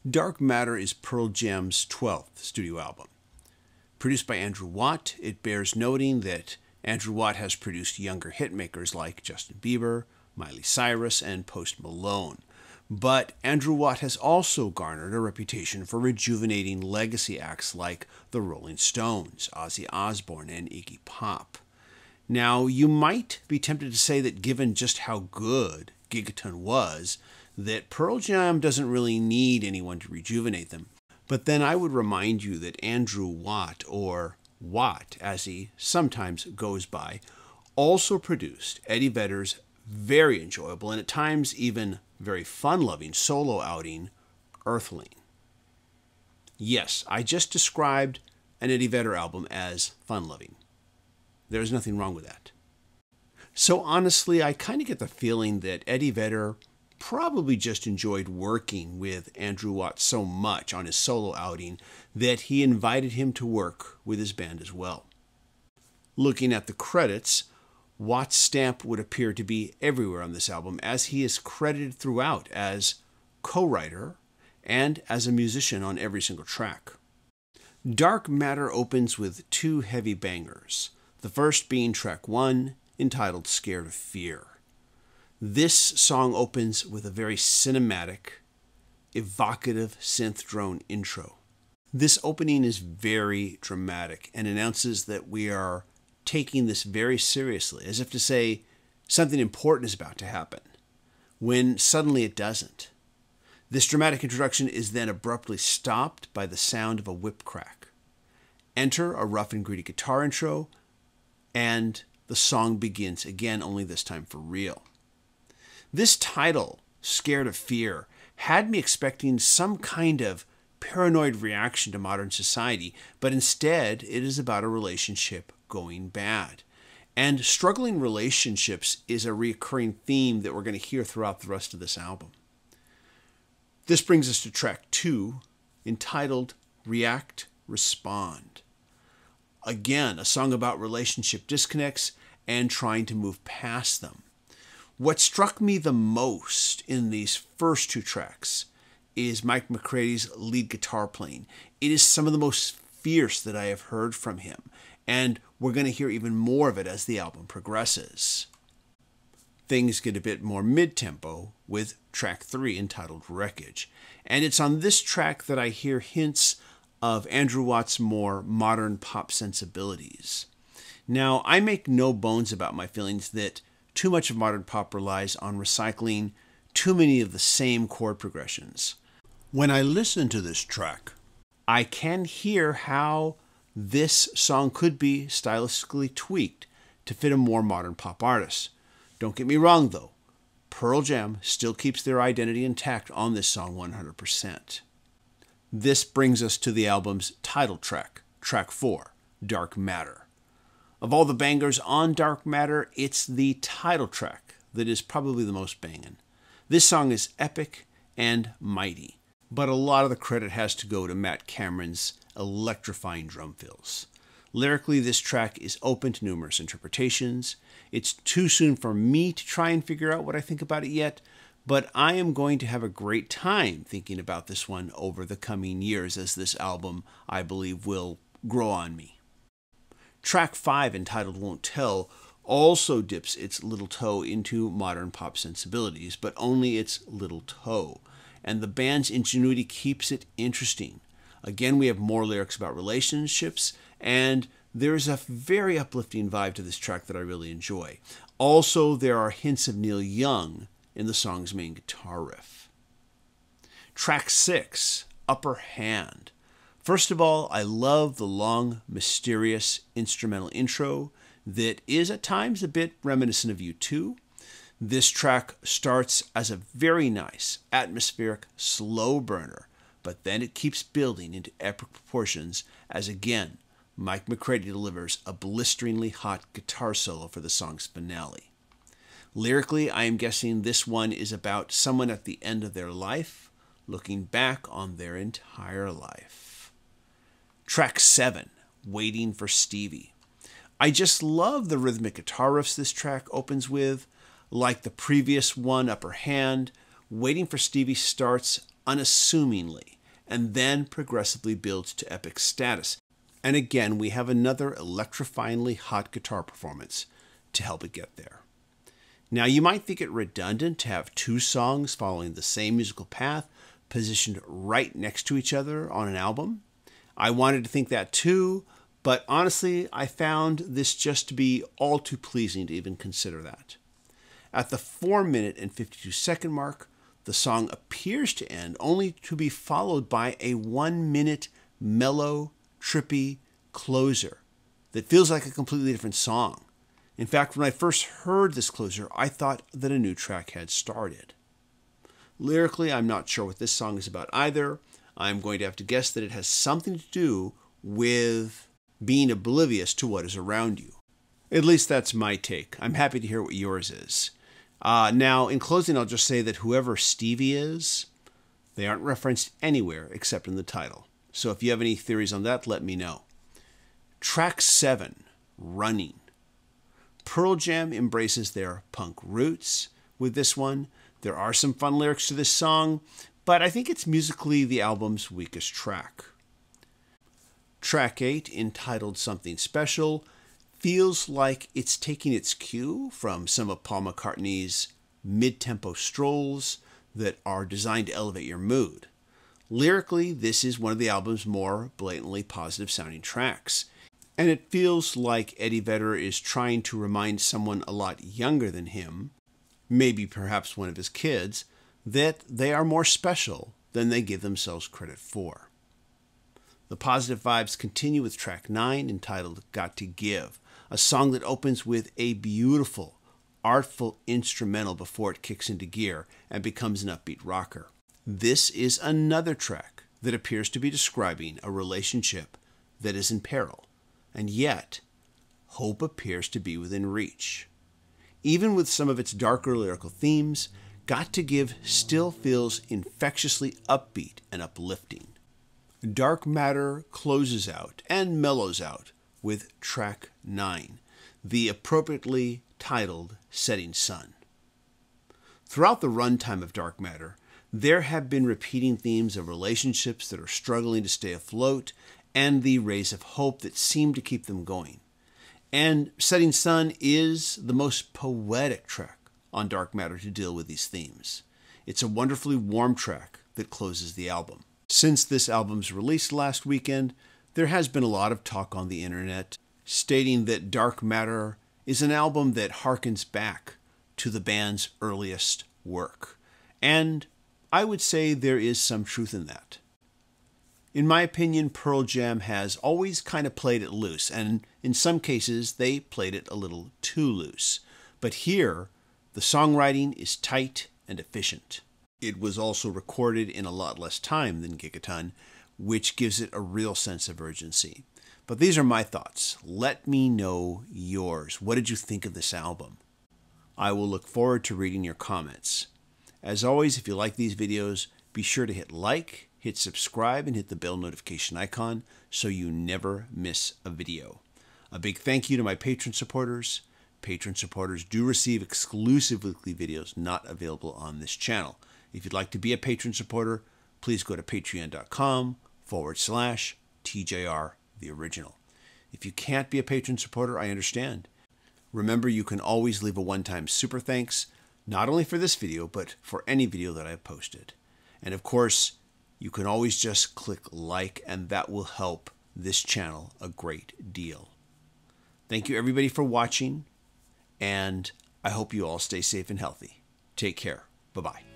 Dark Matter is Pearl Jam's 12th studio album. Produced by Andrew Watt, it bears noting that Andrew Watt has produced younger hitmakers like Justin Bieber, Miley Cyrus, and Post Malone. But Andrew Watt has also garnered a reputation for rejuvenating legacy acts like the Rolling Stones, Ozzy Osbourne, and Iggy Pop. Now, you might be tempted to say that given just how good Gigaton was, that Pearl Jam doesn't really need anyone to rejuvenate them. But then I would remind you that Andrew Watt, or Watt as he sometimes goes by, also produced Eddie Vedder's very enjoyable and at times even very fun-loving solo outing, Earthling. Yes, I just described an Eddie Vedder album as fun-loving. There's nothing wrong with that. So honestly, I kind of get the feeling that Eddie Vedder probably just enjoyed working with Andrew Watt so much on his solo outing that he invited him to work with his band as well. Looking at the credits, Watt's stamp would appear to be everywhere on this album, as he is credited throughout as co-writer and as a musician on every single track. Dark Matter opens with two heavy bangers, the first being track 1, entitled Scared of Fear. This song opens with a very cinematic, evocative synth drone intro. This opening is very dramatic and announces that we are taking this very seriously, as if to say something important is about to happen, when suddenly it doesn't. This dramatic introduction is then abruptly stopped by the sound of a whip crack. Enter a rough and gritty guitar intro, and the song begins again, only this time for real. This title, Scared of Fear, had me expecting some kind of paranoid reaction to modern society, but instead it is about a relationship going bad. And struggling relationships is a recurring theme that we're going to hear throughout the rest of this album. This brings us to track 2, entitled React, Respond. Again, a song about relationship disconnects and trying to move past them. What struck me the most in these first 2 tracks is Mike McCready's lead guitar playing. It is some of the most fierce that I have heard from him, and we're going to hear even more of it as the album progresses. Things get a bit more mid-tempo with track 3 entitled Wreckage, and it's on this track that I hear hints of Andrew Watt's more modern pop sensibilities. Now, I make no bones about my feelings that too much of modern pop relies on recycling too many of the same chord progressions. When I listen to this track, I can hear how this song could be stylistically tweaked to fit a more modern pop artist. Don't get me wrong though, Pearl Jam still keeps their identity intact on this song 100%. This brings us to the album's title track, track 4, Dark Matter. Of all the bangers on Dark Matter, it's the title track that is probably the most banging. This song is epic and mighty, but a lot of the credit has to go to Matt Cameron's electrifying drum fills. Lyrically, this track is open to numerous interpretations. It's too soon for me to try and figure out what I think about it yet, but I am going to have a great time thinking about this one over the coming years, as this album, I believe, will grow on me. Track 5, entitled Wont Tell, also dips its little toe into modern pop sensibilities, but only its little toe, and the band's ingenuity keeps it interesting. Again, we have more lyrics about relationships, and there's a very uplifting vibe to this track that I really enjoy. Also, there are hints of Neil Young in the song's main guitar riff. Track 6, Upper Hand. First of all, I love the long, mysterious instrumental intro that is at times a bit reminiscent of U2. This track starts as a very nice, atmospheric, slow burner, but then it keeps building into epic proportions as again, Mike McCready delivers a blisteringly hot guitar solo for the song's finale. Lyrically, I am guessing this one is about someone at the end of their life, looking back on their entire life. Track 7, Waiting for Stevie. I just love the rhythmic guitar riffs this track opens with. Like the previous one, Upper Hand, Waiting for Stevie starts unassumingly and then progressively builds to epic status. And again, we have another electrifyingly hot guitar performance to help it get there. Now, you might think it redundant to have two songs following the same musical path positioned right next to each other on an album. I wanted to think that too, but honestly, I found this just to be all too pleasing to even consider that. At the 4-minute and 52-second mark, the song appears to end only to be followed by a 1-minute mellow, trippy closer that feels like a completely different song. In fact, when I first heard this closer, I thought that a new track had started. Lyrically, I'm not sure what this song is about either. I'm going to have to guess that it has something to do with being oblivious to what is around you. At least that's my take. I'm happy to hear what yours is. Now, in closing, I'll just say that whoever Stevie is, they aren't referenced anywhere except in the title. So if you have any theories on that, let me know. Track 7, Running. Pearl Jam embraces their punk roots with this one. There are some fun lyrics to this song, but I think it's musically the album's weakest track. Track 8, entitled Something Special, feels like it's taking its cue from some of Paul McCartney's mid-tempo strolls that are designed to elevate your mood. Lyrically, this is one of the album's more blatantly positive-sounding tracks. And it feels like Eddie Vedder is trying to remind someone a lot younger than him, maybe perhaps one of his kids, that they are more special than they give themselves credit for. The positive vibes continue with track 9, entitled Got to Give, a song that opens with a beautiful, artful instrumental before it kicks into gear and becomes an upbeat rocker. This is another track that appears to be describing a relationship that is in peril. And yet, hope appears to be within reach. Even with some of its darker lyrical themes, Got to Give still feels infectiously upbeat and uplifting. Dark Matter closes out and mellows out with track 9, the appropriately titled Setting Sun. Throughout the runtime of Dark Matter, there have been repeating themes of relationships that are struggling to stay afloat and the rays of hope that seem to keep them going. And Setting Sun is the most poetic track on Dark Matter to deal with these themes. It's a wonderfully warm track that closes the album. Since this album's release last weekend, there has been a lot of talk on the internet stating that Dark Matter is an album that harkens back to the band's earliest work. And I would say there is some truth in that. In my opinion, Pearl Jam has always kind of played it loose, and in some cases, they played it a little too loose. But here, the songwriting is tight and efficient. It was also recorded in a lot less time than Gigaton, which gives it a real sense of urgency. But these are my thoughts. Let me know yours. What did you think of this album? I will look forward to reading your comments. As always, if you like these videos, be sure to hit like, hit subscribe, and hit the bell notification icon so you never miss a video. A big thank you to my patron supporters. Patron supporters do receive exclusive weekly videos not available on this channel. If you'd like to be a patron supporter, please go to patreon.com/TJR the original. If you can't be a patron supporter, I understand. Remember, you can always leave a one-time super thanks, not only for this video, but for any video that I've posted. And of course, you can always just click like, and that will help this channel a great deal. Thank you everybody for watching, and I hope you all stay safe and healthy. Take care. Bye-bye.